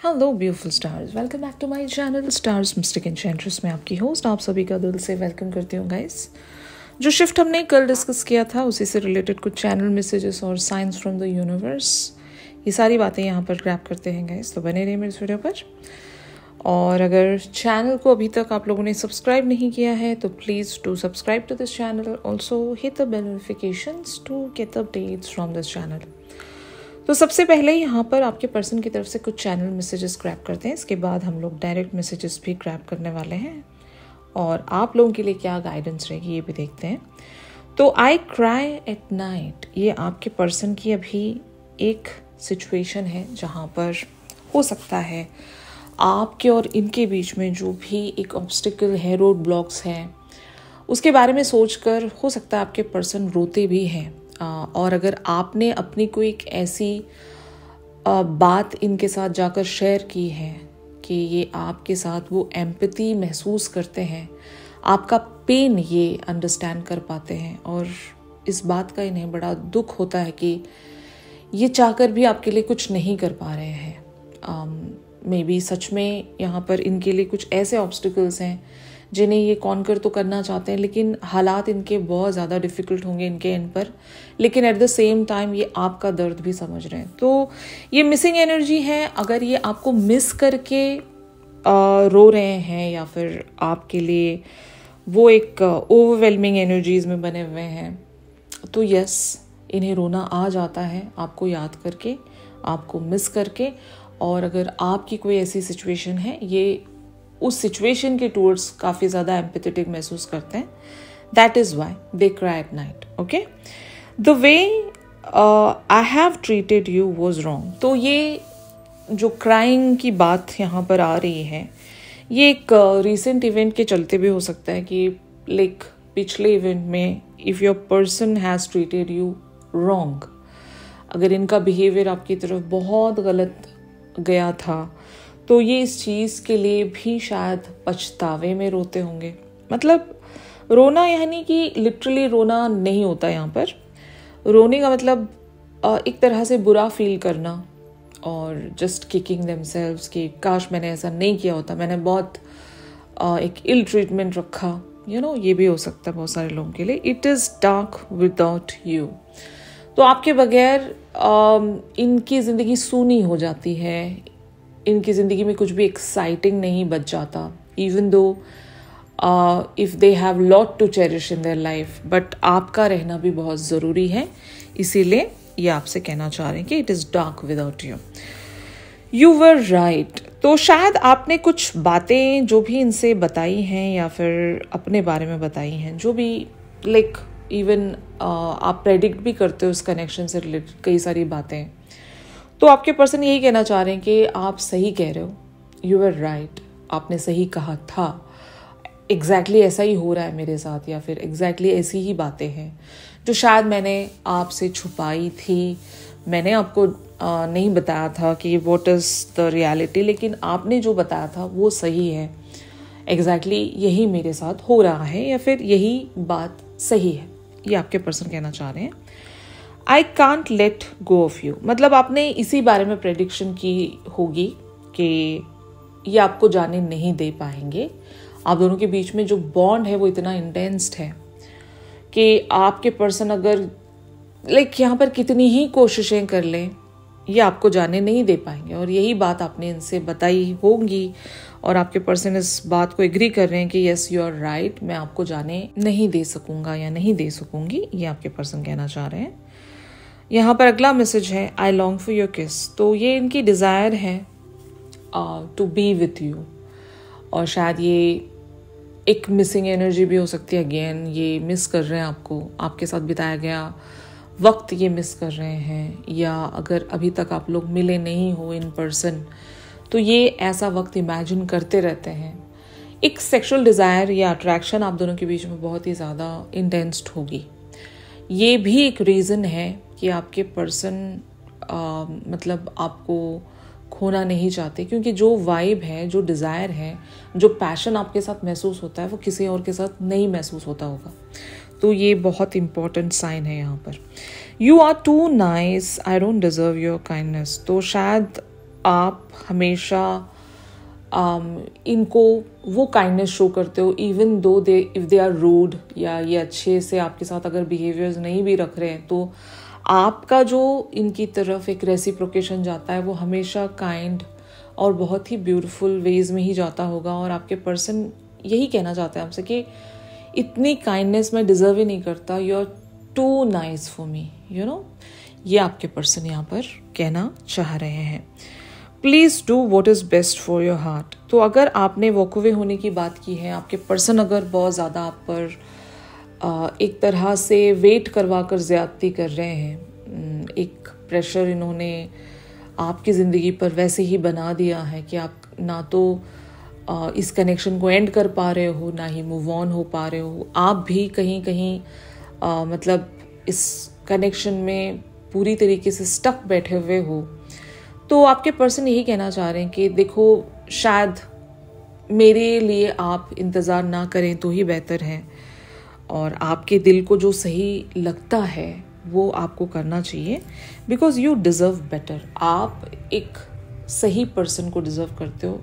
Hello beautiful stars, welcome back to my channel stars mystic enchantress में आपकी host आप सभी का दिल से वेलकम करती हूँ गाइस। जो शिफ्ट हमने कल डिस्कस किया था उसी से रिलेटेड कुछ चैनल मैसेजेस और साइंस फ्रॉम द यूनिवर्स, ये सारी बातें यहाँ पर ग्रैब करते हैं गाइस, तो बने रहिए मेरे इस वीडियो पर। और अगर चैनल को अभी तक आप लोगों ने सब्सक्राइब नहीं किया है तो please do subscribe to this channel, also hit the bell notifications to get updates from this channel. तो सबसे पहले यहाँ पर आपके पर्सन की तरफ से कुछ चैनल मैसेजेस ग्रैब करते हैं, इसके बाद हम लोग डायरेक्ट मैसेजेस भी ग्रैब करने वाले हैं और आप लोगों के लिए क्या गाइडेंस रहेगी ये भी देखते हैं। तो आई क्राई एट नाइट, ये आपके पर्सन की अभी एक सिचुएशन है जहाँ पर हो सकता है आपके और इनके बीच में जो भी एक ऑब्स्टिकल है, रोड ब्लॉक्स हैं, उसके बारे में सोचकर हो सकता है आपके पर्सन रोते भी हैं। और अगर आपने अपनी कोई एक ऐसी बात इनके साथ जाकर शेयर की है कि ये आपके साथ वो एम्पैथी महसूस करते हैं, आपका पेन ये अंडरस्टैंड कर पाते हैं और इस बात का इन्हें बड़ा दुख होता है कि ये चाहकर भी आपके लिए कुछ नहीं कर पा रहे हैं। मे बी सच में यहाँ पर इनके लिए कुछ ऐसे ऑब्स्टिकल्स हैं जिन्हें ये कॉन्कर तो करना चाहते हैं, लेकिन हालात इनके बहुत ज़्यादा डिफ़िकल्ट होंगे इनके एंड पर, लेकिन एट द सेम टाइम ये आपका दर्द भी समझ रहे हैं। तो ये मिसिंग एनर्जी है। अगर ये आपको मिस करके रो रहे हैं या फिर आपके लिए वो एक ओवरवेलमिंग एनर्जीज में बने हुए हैं, तो यस, इन्हें रोना आ जाता है आपको याद करके, आपको मिस करके। और अगर आपकी कोई ऐसी सिचुएशन है, ये उस सिचुएशन के टूवर्ड्स काफ़ी ज़्यादा एम्पैथेटिक महसूस करते हैं। That is why they cry at night. Okay, the way I have treated you was wrong. तो ये जो क्राइंग की बात यहाँ पर आ रही है, ये एक रिसेंट इवेंट के चलते भी हो सकता है कि लाइक पिछले इवेंट में if your person has treated you wrong, अगर इनका बिहेवियर आपकी तरफ बहुत गलत गया था तो ये इस चीज़ के लिए भी शायद पछतावे में रोते होंगे। मतलब रोना यानी कि लिटरली रोना नहीं होता यहाँ पर। रोने का मतलब एक तरह से बुरा फील करना और जस्ट किकिंग देमसेल्व्स कि काश मैंने ऐसा नहीं किया होता, मैंने बहुत एक इल ट्रीटमेंट रखा, ये भी हो सकता है बहुत सारे लोगों के लिए। It is dark without you. तो आपके बगैर इनकी ज़िंदगी सूनी हो जाती है, इनकी ज़िंदगी में कुछ भी एक्साइटिंग नहीं बच जाता, even though if they have lot to cherish in their life, but आपका रहना भी बहुत ज़रूरी है। इसीलिए ये आपसे कहना चाह रहे हैं कि it is dark without you. You were right. तो शायद आपने कुछ बातें जो भी इनसे बताई हैं या फिर अपने बारे में बताई हैं, जो भी लाइक इवन आप प्रेडिक्ट भी करते हो उस कनेक्शन से रिलेटेड कई सारी बातें, तो आपके पर्सन यही कहना चाह रहे हैं कि आप सही कह रहे हो, यू आर राइट, आपने सही कहा था, एग्जैक्टली ऐसा ही हो रहा है मेरे साथ, या फिर एग्जैक्टली ऐसी ही बातें हैं जो शायद मैंने आपसे छुपाई थी, मैंने आपको नहीं बताया था कि व्हाट इज़ द रियलिटी, लेकिन आपने जो बताया था वो सही है, एग्जैक्टली यही मेरे साथ हो रहा है, या फिर यही बात सही है, ये आपके पर्सन कहना चाह रहे हैं। I can't let go of you, मतलब आपने इसी बारे में प्रेडिक्शन की होगी कि ये आपको जाने नहीं दे पाएंगे। आप दोनों के बीच में जो बॉन्ड है वो इतना इंटेंस्ड है कि आपके पर्सन अगर लाइक यहाँ पर कितनी ही कोशिशें कर लें, ये आपको जाने नहीं दे पाएंगे। और यही बात आपने इनसे बताई होगी और आपके पर्सन इस बात को एग्री कर रहे हैं कि यस यू आर राइट, मैं आपको जाने नहीं दे सकूंगा या नहीं दे सकूंगी, ये आपके पर्सन कहना चाह रहे हैं। यहाँ पर अगला मैसेज है आई लॉन्ग फॉर योर किस। तो ये इनकी डिज़ायर है टू बी विथ यू, और शायद ये एक मिसिंग एनर्जी भी हो सकती है। अगेन ये मिस कर रहे हैं आपको, आपके साथ बिताया गया वक्त ये मिस कर रहे हैं, या अगर अभी तक आप लोग मिले नहीं हो इन पर्सन तो ये ऐसा वक्त इमेजिन करते रहते हैं। एक सेक्सुअल डिज़ायर या अट्रैक्शन आप दोनों के बीच में बहुत ही ज़्यादा इंटेंस्ड होगी। ये भी एक रीज़न है कि आपके पर्सन मतलब आपको खोना नहीं चाहते, क्योंकि जो वाइब है, जो डिज़ायर है, जो पैशन आपके साथ महसूस होता है वो किसी और के साथ नहीं महसूस होता होगा। तो ये बहुत इंपॉर्टेंट साइन है यहाँ पर। You are too nice, I don't deserve your kindness. तो शायद आप हमेशा इनको वो काइंडनेस शो करते हो even though if they are rude, या ये अच्छे से आपके साथ अगर बिहेवियर्स नहीं भी रख रहे हैं, तो आपका जो इनकी तरफ एक रेसिप्रोकेशन जाता है वो हमेशा काइंड और बहुत ही ब्यूटीफुल वेज में ही जाता होगा। और आपके पर्सन यही कहना चाहते हैं आपसे कि इतनी काइंडनेस मैं डिजर्व ही नहीं करता, you are too nice for me, you know. ये आपके पर्सन यहाँ पर कहना चाह रहे हैं। Please do what is best for your heart. तो अगर आपने वॉक अवे होने की बात की है, आपके पर्सन अगर बहुत ज़्यादा आप पर एक तरह से वेट करवा कर ज़्यादती कर रहे हैं, एक प्रेशर इन्होंने आपकी ज़िंदगी पर वैसे ही बना दिया है कि आप ना तो इस कनेक्शन को एंड कर पा रहे हो, ना ही मूव ऑन हो पा रहे हो, आप भी कहीं कहीं मतलब इस कनेक्शन में पूरी तरीके से स्टक बैठे हुए हो। तो आपके पर्सन यही कहना चाह रहे हैं कि देखो, शायद मेरे लिए आप इंतज़ार ना करें तो ही बेहतर है, और आपके दिल को जो सही लगता है वो आपको करना चाहिए, बिकॉज यू डिज़र्व बेटर। आप एक सही पर्सन को डिज़र्व करते हो।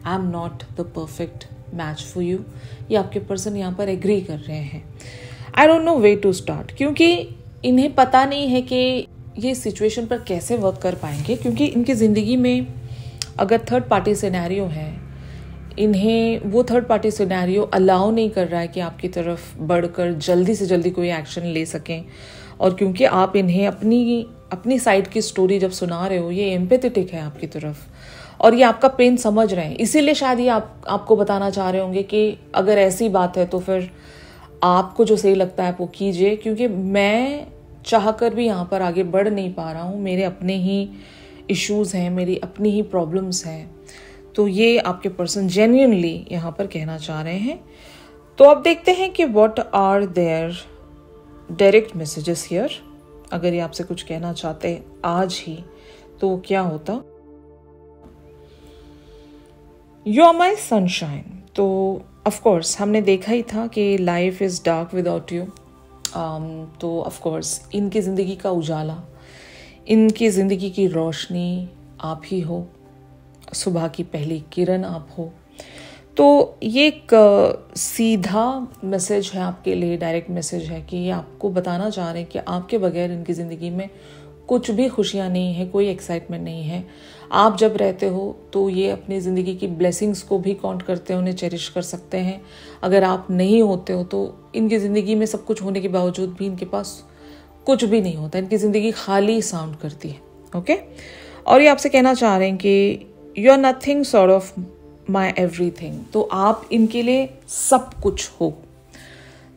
I am not the perfect match for you. ये आपके पर्सन यहाँ पर एग्री कर रहे हैं। I don't know way to start, क्योंकि इन्हें पता नहीं है कि ये सिचुएशन पर कैसे वर्क कर पाएंगे, क्योंकि इनकी ज़िंदगी में अगर थर्ड पार्टी सिनेरियो है, इन्हें वो थर्ड पार्टी सिनेरियो अलाउ नहीं कर रहा है कि आपकी तरफ बढ़कर जल्दी से जल्दी कोई एक्शन ले सकें। और क्योंकि आप इन्हें अपनी साइड की स्टोरी जब सुना रहे हो, ये एम्पैथेटिक है आपकी तरफ और ये आपका पेन समझ रहे हैं, इसीलिए शायद ये आपको बताना चाह रहे होंगे कि अगर ऐसी बात है तो फिर आपको जो सही लगता है वो कीजिए, क्योंकि मैं चाहकर भी यहाँ पर आगे बढ़ नहीं पा रहा हूँ। मेरे अपने ही इश्यूज़ हैं, मेरी अपनी ही प्रॉब्लम्स हैं। तो ये आपके पर्सन जेन्युइनली यहाँ पर कहना चाह रहे हैं। तो अब देखते हैं कि what are their direct messages here. अगर ये आपसे कुछ कहना चाहते हैं आज ही तो क्या होता। You are my sunshine. तो ऑफ कोर्स हमने देखा ही था कि life is dark without you. तो ऑफ कोर्स इनकी ज़िंदगी का उजाला, इनकी ज़िंदगी की रोशनी आप ही हो, सुबह की पहली किरण आप हो। तो ये एक सीधा मैसेज है आपके लिए, डायरेक्ट मैसेज है कि ये आपको बताना चाह रहे हैं कि आपके बगैर इनकी ज़िंदगी में कुछ भी खुशियाँ नहीं है, कोई एक्साइटमेंट नहीं है। आप जब रहते हो तो ये अपनी ज़िंदगी की ब्लेसिंग्स को भी काउंट करते हैं, उन्हें चेरिश कर सकते हैं। अगर आप नहीं होते हो तो इनकी ज़िंदगी में सब कुछ होने के बावजूद भी इनके पास कुछ भी नहीं होता, इनकी ज़िंदगी खाली साउंड करती है। ओके, और ये आपसे कहना चाह रहे हैं कि you are nothing sort of my everything. तो आप इनके लिए सब कुछ हो,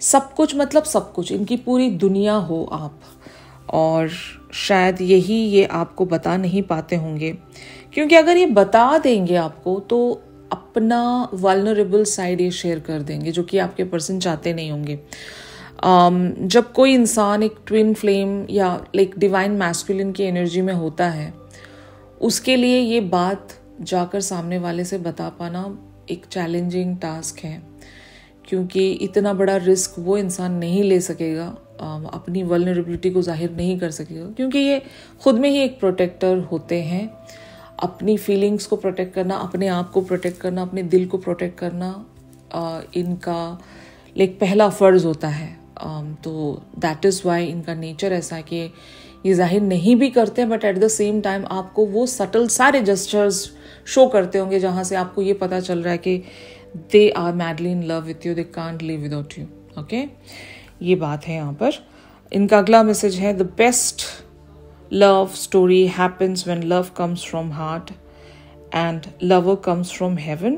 सब कुछ मतलब सब कुछ, इनकी पूरी दुनिया हो आप। और शायद यही ये आपको बता नहीं पाते होंगे, क्योंकि अगर ये बता देंगे आपको तो अपना वल्नरेबल साइड ये शेयर कर देंगे, जो कि आपके पर्सन चाहते नहीं होंगे। जब कोई इंसान एक ट्विन फ्लेम या लाइक डिवाइन मैस्कुलिन की एनर्जी में होता है, उसके लिए ये बात जाकर सामने वाले से बता पाना एक चैलेंजिंग टास्क है, क्योंकि इतना बड़ा रिस्क वो इंसान नहीं ले सकेगा, अपनी वल्नरेबिलिटी को जाहिर नहीं कर सकेगा, क्योंकि ये खुद में ही एक प्रोटेक्टर होते हैं। अपनी फीलिंग्स को प्रोटेक्ट करना, अपने आप को प्रोटेक्ट करना, अपने दिल को प्रोटेक्ट करना इनका लाइक पहला फ़र्ज़ होता है। तो दैट इज़ वाई इनका नेचर ऐसा है कि ये जाहिर नहीं भी करते हैं, but at the same time आपको वो सटल सारे जेस्चर्स शो करते होंगे जहाँ से आपको ये पता चल रहा है कि they are madly in love with you, they can't live without you. Okay, ये बात है यहाँ पर। इनका अगला मैसेज है, the best love story happens when love comes from heart and lover comes from heaven.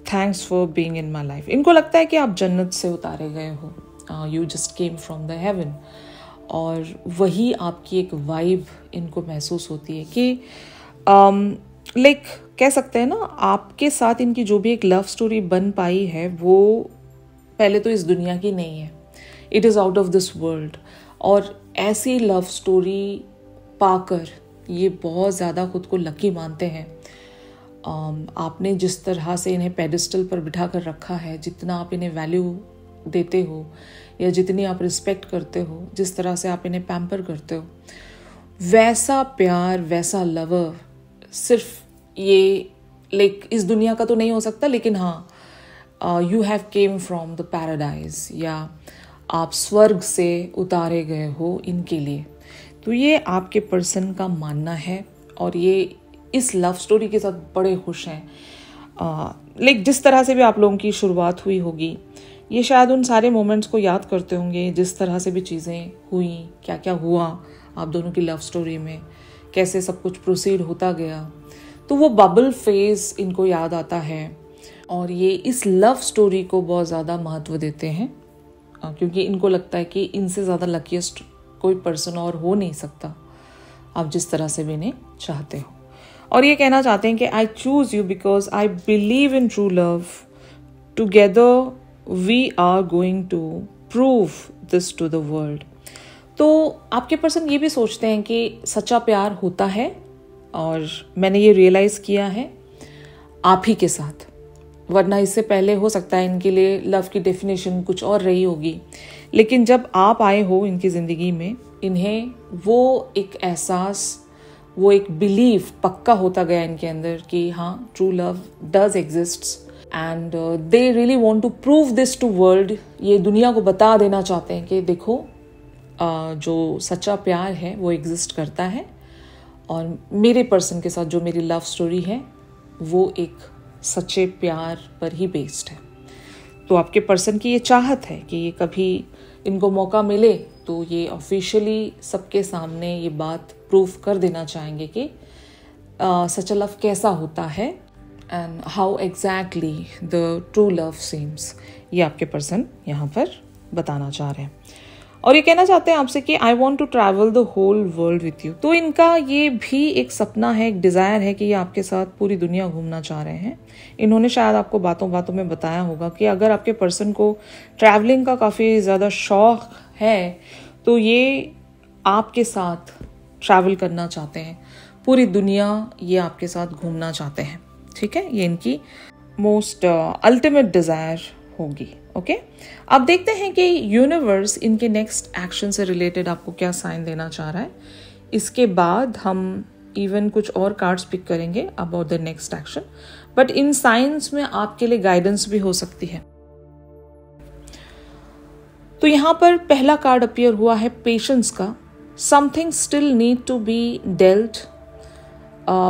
Thanks for being in my life. इनको लगता है कि आप जन्नत से उतारे गए हो, you just came from the haven, और वही आपकी एक वाइब इनको महसूस होती है कि लाइक कह सकते हैं ना, आपके साथ इनकी जो भी एक लव स्टोरी बन पाई है वो पहले तो इस दुनिया की नहीं है, it is out of this world. और ऐसी लव स्टोरी पाकर ये बहुत ज़्यादा खुद को लकी मानते हैं। आपने जिस तरह से इन्हें पेडिस्टल पर बिठा कर रखा है, जितना आप इन्हें वैल्यू देते हो या जितनी आप रिस्पेक्ट करते हो, जिस तरह से आप इन्हें पैम्पर करते हो, वैसा प्यार, वैसा लवर सिर्फ ये लाइक इस दुनिया का तो नहीं हो सकता, लेकिन हाँ you have came from the paradise, या आप स्वर्ग से उतारे गए हो इनके लिए। तो ये आपके पर्सन का मानना है और ये इस लव स्टोरी के साथ बड़े खुश हैं। लाइक जिस तरह से भी आप लोगों की शुरुआत हुई होगी, ये शायद उन सारे मोमेंट्स को याद करते होंगे जिस तरह से भी चीज़ें हुई, क्या क्या हुआ आप दोनों की लव स्टोरी में, कैसे सब कुछ प्रोसीड होता गया। तो वो बबल फेज इनको याद आता है और ये इस लव स्टोरी को बहुत ज़्यादा महत्व देते हैं, क्योंकि इनको लगता है कि इनसे ज़्यादा लकीस्ट कोई पर्सन और हो नहीं सकता, आप जिस तरह से भी इन्हें चाहते हो। और ये कहना चाहते हैं कि I choose you because I believe in true love, together we are going to prove this to the world. तो आपके पर्सन ये भी सोचते हैं कि सच्चा प्यार होता है, और मैंने ये रियलाइज़ किया है आप ही के साथ, वरना इससे पहले हो सकता है इनके लिए लव की डेफिनेशन कुछ और रही होगी। लेकिन जब आप आए हो इनकी ज़िंदगी में, इन्हें वो एक एहसास, वो एक बिलीव पक्का होता गया इनके अंदर कि हाँ true love does exists and they really want to prove this to world. ये दुनिया को बता देना चाहते हैं कि देखो जो सच्चा प्यार है वो एग्जिस्ट करता है, और मेरे पर्सन के साथ जो मेरी लव स्टोरी है वो एक सच्चे प्यार पर ही बेस्ड है। तो आपके पर्सन की ये चाहत है कि ये कभी इनको मौका मिले तो ये ऑफिशियली सबके सामने ये बात प्रूव कर देना चाहेंगे कि सच्चा लव कैसा होता है and how exactly the true love seems. ये आपके पर्सन यहाँ पर बताना चाह रहे हैं और ये कहना चाहते हैं आपसे कि I want to travel the whole world with you. तो इनका ये भी एक सपना है, एक डिज़ायर है कि ये आपके साथ पूरी दुनिया घूमना चाह रहे हैं। इन्होंने शायद आपको बातों बातों में बताया होगा कि अगर आपके पर्सन को ट्रैवलिंग का काफ़ी ज़्यादा शौक है तो ये आपके साथ ट्रैवल करना चाहते हैं, पूरी दुनिया ये आपके साथ घूमना चाहते हैं। ठीक है, ये इनकी मोस्ट अल्टीमेट डिज़ायर होगी। ओके, अब देखते हैं कि यूनिवर्स इनके नेक्स्ट एक्शन से रिलेटेड आपको क्या साइन देना चाह रहा है। इसके बाद हम इवन कुछ और कार्ड्स पिक करेंगे about the next action, but in science में आपके लिए गाइडेंस भी हो सकती है। तो यहाँ पर पहला कार्ड अपीयर हुआ है पेशेंस का। Something still need to be dealt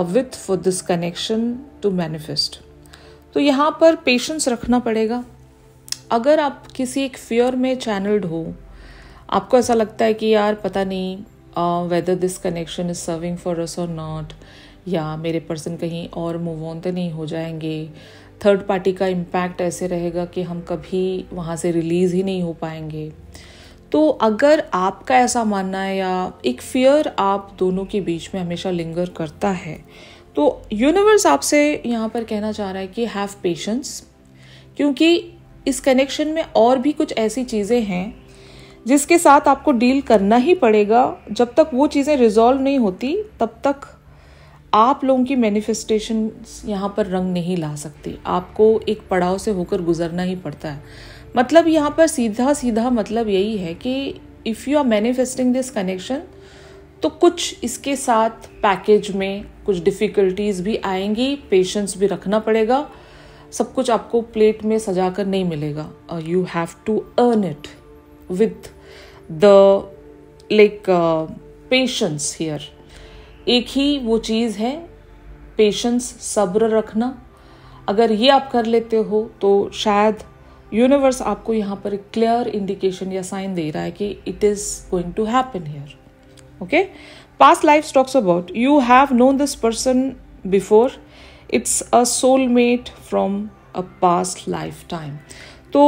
with for this connection to manifest. तो यहाँ पर पेशेंस रखना पड़ेगा। अगर आप किसी एक फियर में चैनल्ड हो, आपको ऐसा लगता है कि यार पता नहीं whether this connection is serving for us और नॉट, या मेरे पर्सन कहीं और मूव ऑन तो नहीं हो जाएंगे, थर्ड पार्टी का इम्पैक्ट ऐसे रहेगा कि हम कभी वहाँ से रिलीज़ ही नहीं हो पाएंगे। तो अगर आपका ऐसा मानना है या एक फियर आप दोनों के बीच में हमेशा लिंगर करता है, तो यूनिवर्स आपसे यहाँ पर कहना चाह रहा है कि हैव पेशेंस, क्योंकि इस कनेक्शन में और भी कुछ ऐसी चीज़ें हैं जिसके साथ आपको डील करना ही पड़ेगा। जब तक वो चीज़ें रिजॉल्व नहीं होती तब तक आप लोगों की मैनिफेस्टेशन यहाँ पर रंग नहीं ला सकती। आपको एक पड़ाव से होकर गुजरना ही पड़ता है। मतलब यहाँ पर सीधा सीधा मतलब यही है कि if you are manifesting this connection, तो कुछ इसके साथ पैकेज में कुछ डिफ़िकल्टीज भी आएंगी, पेशेंस भी रखना पड़ेगा। सब कुछ आपको प्लेट में सजा कर नहीं मिलेगा। You have to earn it with the like patience here. एक ही वो चीज़ है, पेशेंस, सब्र रखना। अगर ये आप कर लेते हो तो शायद यूनिवर्स आपको यहाँ पर एक क्लियर इंडिकेशन या साइन दे रहा है कि it is going to happen here. Okay, past life talks about you have known this person before, it's a soulmate from a past life time. तो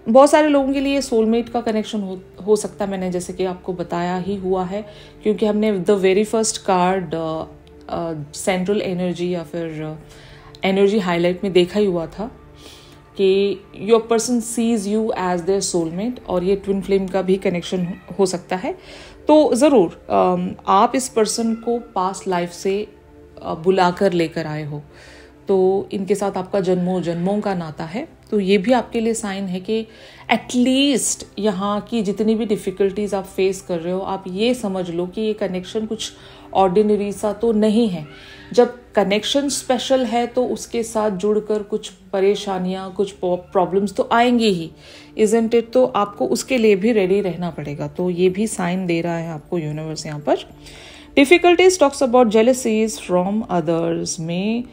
बहुत सारे लोगों के लिए सोलमेट का कनेक्शन हो सकता है, मैंने जैसे कि आपको बताया ही हुआ है, क्योंकि हमने the very first card central energy या फिर एनर्जी हाईलाइट में देखा ही हुआ था कि your person sees you as their soulmate, और ये ट्विन फ्लेम का भी कनेक्शन हो सकता है। तो ज़रूर आप इस पर्सन को पास्ट लाइफ से बुलाकर लेकर आए हो, तो इनके साथ आपका जन्मों जन्मों का नाता है। तो ये भी आपके लिए साइन है कि एटलीस्ट यहाँ की जितनी भी डिफ़िकल्टीज आप फेस कर रहे हो, आप ये समझ लो कि ये कनेक्शन कुछ ऑर्डिनरी सा तो नहीं है। जब कनेक्शन स्पेशल है तो उसके साथ जुड़कर कुछ परेशानियां, कुछ प्रॉब्लम्स तो आएंगी ही, इजंट इट? तो आपको उसके लिए भी रेडी रहना पड़ेगा। तो ये भी साइन दे रहा है आपको यूनिवर्स यहाँ पर। Difficulties talks about jealousies from others may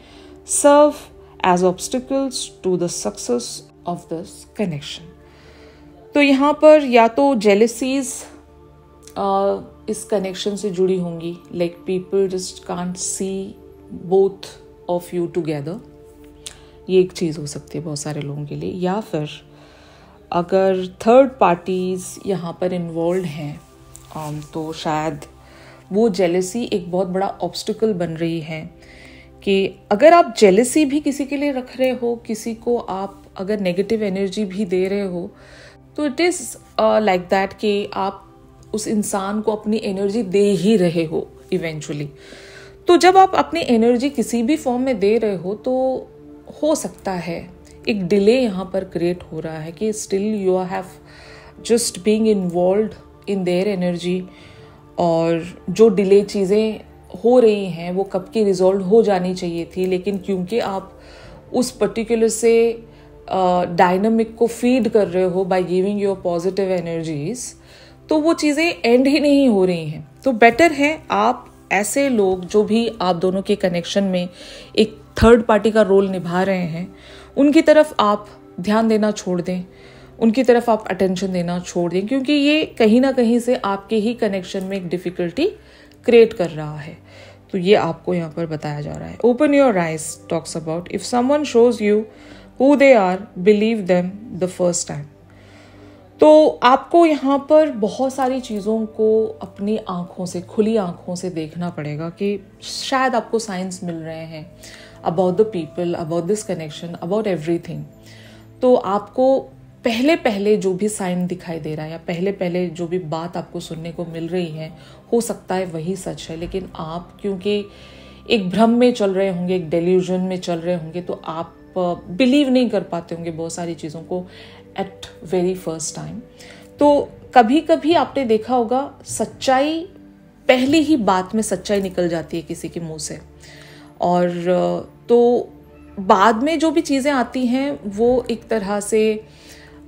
serve as obstacles to the success of this connection. तो यहाँ पर या तो जेलसीज इस कनेक्शन से जुड़ी होंगी, like people just can't C both of you together, ये एक चीज़ हो सकती है बहुत सारे लोगों के लिए। या फिर अगर थर्ड पार्टीज यहाँ पर इन्वॉल्व हैं तो शायद वो जेलसी एक बहुत बड़ा ऑब्स्टिकल बन रही है कि अगर आप जेलसी भी किसी के लिए रख रहे हो, किसी को आप अगर नेगेटिव एनर्जी भी दे रहे हो, तो इट इज़ लाइक दैट कि आप उस इंसान को अपनी एनर्जी दे ही रहे हो इवेंचुअली। तो जब आप अपनी एनर्जी किसी भी फॉर्म में दे रहे हो तो हो सकता है एक डिले यहाँ पर क्रिएट हो रहा है कि still you have just being involved in their energy, और जो डिले चीज़ें हो रही हैं वो कब की रिजॉल्व हो जानी चाहिए थी, लेकिन क्योंकि आप उस पर्टिकुलर से डायनामिक को फीड कर रहे हो by giving your positive energies, तो वो चीज़ें एंड ही नहीं हो रही हैं। तो बेटर है आप ऐसे लोग जो भी आप दोनों के कनेक्शन में एक थर्ड पार्टी का रोल निभा रहे हैं, उनकी तरफ आप ध्यान देना छोड़ दें, उनकी तरफ आप अटेंशन देना छोड़ दें, क्योंकि ये कहीं ना कहीं से आपके ही कनेक्शन में एक डिफिकल्टी क्रिएट कर रहा है। तो ये आपको यहाँ पर बताया जा रहा है। Open your eyes talks about if someone shows you who they are, believe them the first time. तो आपको यहाँ पर बहुत सारी चीज़ों को अपनी आँखों से, खुली आँखों से देखना पड़ेगा कि शायद आपको साइंस मिल रहे हैं about the people, about this connection, about everything. तो आपको पहले पहले जो भी साइन दिखाई दे रहा है या पहले पहले जो भी बात आपको सुनने को मिल रही है, हो सकता है वही सच है, लेकिन आप क्योंकि एक भ्रम में चल रहे होंगे, एक डेल्यूजन में चल रहे होंगे, तो आप बिलीव नहीं कर पाते होंगे बहुत सारी चीज़ों को एट वेरी फर्स्ट टाइम। तो कभी कभी आपने देखा होगा सच्चाई, पहली ही बात में सच्चाई निकल जाती है किसी के मुंह से, और तो बाद में जो भी चीज़ें आती हैं वो एक तरह से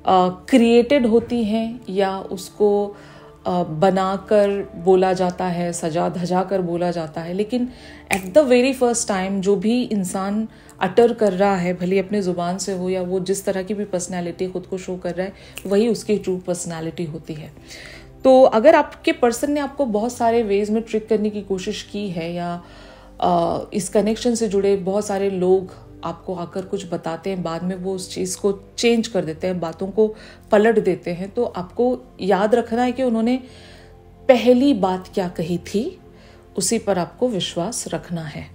क्रिएटेड होती हैं या उसको बनाकर बोला जाता है, सजा धजा कर बोला जाता है, लेकिन at the very first time जो भी इंसान अटर कर रहा है, भले अपने ज़ुबान से हो या वो जिस तरह की भी पर्सनैलिटी खुद को शो कर रहा है, वही उसकी ट्रू पर्सनैलिटी होती है। तो अगर आपके पर्सन ने आपको बहुत सारे वेज में ट्रिक करने की कोशिश की है या इस कनेक्शन से जुड़े बहुत सारे लोग आपको आकर कुछ बताते हैं, बाद में वो उस चीज़ को चेंज कर देते हैं, बातों को पलट देते हैं, तो आपको याद रखना है कि उन्होंने पहली बात क्या कही थी, उसी पर आपको विश्वास रखना है।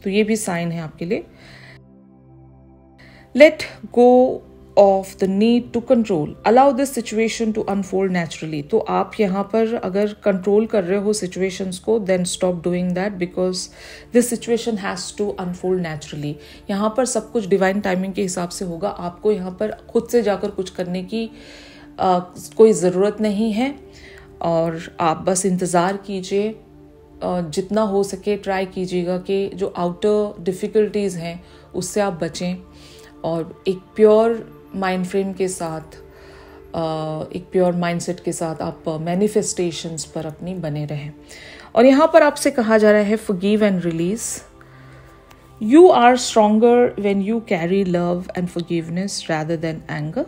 तो ये भी साइन है आपके लिए। Let go of the need to control, allow this situation to unfold naturally. तो आप यहाँ पर अगर कंट्रोल कर रहे हो सिचुएशंस को, then stop doing that because this situation has to unfold naturally. यहाँ पर सब कुछ डिवाइन टाइमिंग के हिसाब से होगा, आपको यहाँ पर खुद से जाकर कुछ करने की कोई ज़रूरत नहीं है, और आप बस इंतज़ार कीजिए। जितना हो सके ट्राई कीजिएगा कि जो आउटर डिफ़िकल्टीज़ हैं उससे आप बचें, और एक प्योर माइंड फ्रेम के साथ, एक प्योर माइंडसेट के साथ आप मैनिफेस्टेशंस पर अपनी बने रहें। और यहाँ पर आपसे कहा जा रहा है forgive and release. You are stronger when you carry love and forgiveness rather than anger.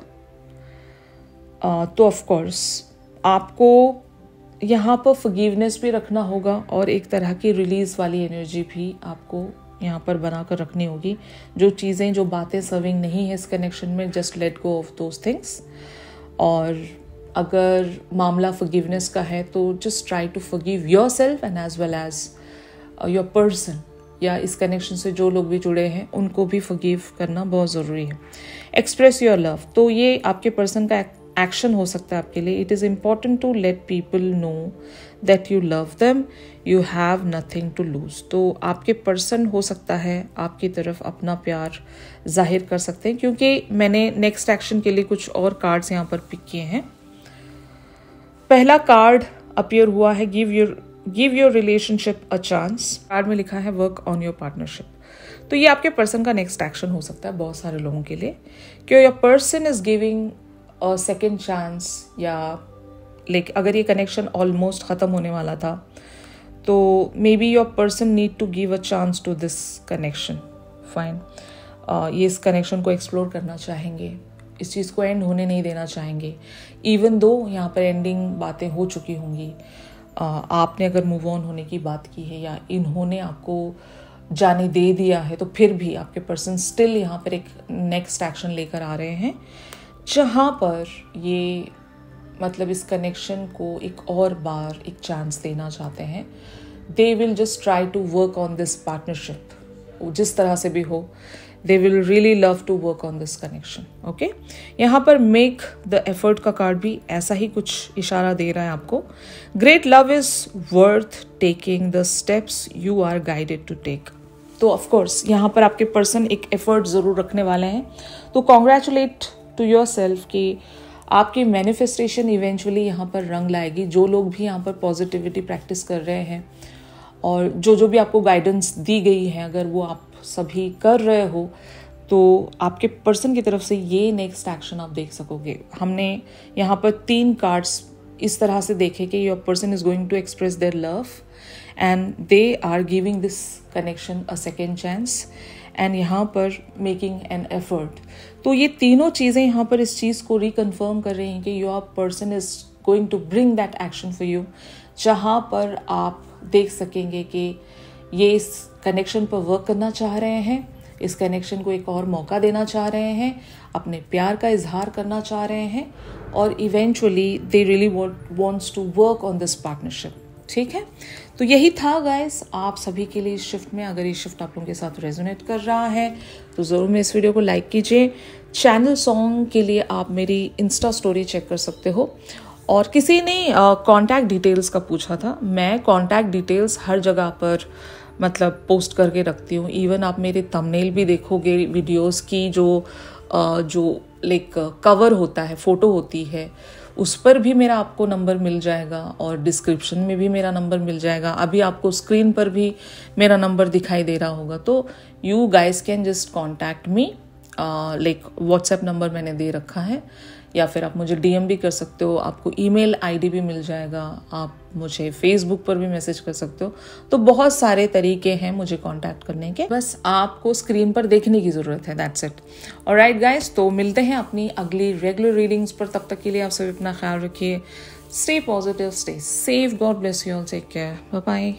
तो ऑफ कोर्स आपको यहाँ पर फॉरगिवनेस भी रखना होगा और एक तरह की रिलीज वाली एनर्जी भी आपको यहाँ पर बनाकर रखनी होगी। जो चीज़ें, जो बातें सर्विंग नहीं है इस कनेक्शन में, just let go of those things. और अगर मामला फॉरगिवनेस का है तो just try to forgive yourself and as well as your person, या इस कनेक्शन से जो लोग भी जुड़े हैं उनको भी फॉरगिव करना बहुत ज़रूरी है। एक्सप्रेस योर लव, तो ये आपके पर्सन का एक्शन हो सकता है आपके लिए। It is important to let people know that you love them, you have nothing to lose. तो आपके पर्सन हो सकता है आपकी तरफ अपना प्यार जाहिर कर सकते हैं, क्योंकि मैंने नेक्स्ट एक्शन के लिए कुछ और कार्ड्स यहाँ पर पिक किए हैं। पहला कार्ड अपीयर हुआ है give your give your relationship a chance. Card में लिखा है वर्क ऑन योर पार्टनरशिप। तो ये आपके पर्सन का नेक्स्ट एक्शन हो सकता है बहुत सारे लोगों के लिए, कि your person is giving a second chance, या लाइक अगर ये कनेक्शन ऑलमोस्ट ख़त्म होने वाला था तो maybe your person need to give a chance to this connection. Fine, ये इस कनेक्शन को एक्सप्लोर करना चाहेंगे, इस चीज़ को एंड होने नहीं देना चाहेंगे, इवन दो यहाँ पर एंडिंग बातें हो चुकी होंगी। आपने अगर मूव ऑन होने की बात की है या इन्होंने आपको जाने दे दिया है, तो फिर भी आपके पर्सन स्टिल यहाँ पर एक नेक्स्ट एक्शन लेकर आ रहे हैं, जहाँ पर ये मतलब इस कनेक्शन को एक और बार एक चांस देना चाहते हैं। They will just try to work on this partnership, जिस तरह से भी हो, they will really love to work on this connection. Okay, यहाँ पर make the effort का कार्ड भी ऐसा ही कुछ इशारा दे रहा है आपको। Great love is worth taking the steps you are guided to take. तो of course यहाँ पर आपके पर्सन एक एफर्ट ज़रूर रखने वाले हैं। तो congratulate to yourself कि आपकी मैनिफेस्टेशन इवेंचुअली यहाँ पर रंग लाएगी। जो लोग भी यहाँ पर पॉजिटिविटी प्रैक्टिस कर रहे हैं और जो भी आपको गाइडेंस दी गई है, अगर वो आप सभी कर रहे हो, तो आपके पर्सन की तरफ से ये नेक्स्ट एक्शन आप देख सकोगे। हमने यहाँ पर 3 कार्ड्स इस तरह से देखे कि your person is going to express their love and they are giving this connection a second chance, and यहाँ पर मेकिंग एन एफर्ट। तो ये तीनों चीज़ें यहाँ पर इस चीज़ को रिकन्फर्म कर रही हैं कि your person is going to bring that action for you, जहाँ पर आप देख सकेंगे कि ये इस कनेक्शन पर वर्क करना चाह रहे हैं, इस कनेक्शन को एक और मौका देना चाह रहे हैं, अपने प्यार का इजहार करना चाह रहे हैं, और eventually they really wants to work on this partnership. ठीक है, तो यही था गाइस आप सभी के लिए इस शिफ्ट में। अगर ये शिफ्ट आप लोगों के साथ रेजोनेट कर रहा है तो ज़रूर मैं इस वीडियो को लाइक कीजिए। चैनल सॉन्ग के लिए आप मेरी इंस्टा स्टोरी चेक कर सकते हो। और किसी ने कॉन्टैक्ट डिटेल्स का पूछा था, मैं कॉन्टैक्ट डिटेल्स हर जगह पर मतलब पोस्ट करके रखती हूँ। इवन आप मेरे थंबनेल भी देखोगे वीडियोस की, जो लाइक कवर होता है, फ़ोटो होती है, उस पर भी मेरा आपको नंबर मिल जाएगा और डिस्क्रिप्शन में भी मेरा नंबर मिल जाएगा। अभी आपको स्क्रीन पर भी मेरा नंबर दिखाई दे रहा होगा। तो you guys can just contact me, like WhatsApp number मैंने दे रखा है, या फिर आप मुझे डीएम भी कर सकते हो, आपको ईमेल आईडी भी मिल जाएगा, आप मुझे फेसबुक पर भी मैसेज कर सकते हो। तो बहुत सारे तरीके हैं मुझे कांटेक्ट करने के, बस आपको स्क्रीन पर देखने की ज़रूरत है। That's it. ऑलराइट गाइस, तो मिलते हैं अपनी अगली रेगुलर रीडिंग्स पर। तब तक के लिए आप सभी अपना ख्याल रखिए। Stay positive, stay safe, God bless you all, take care, bye bye.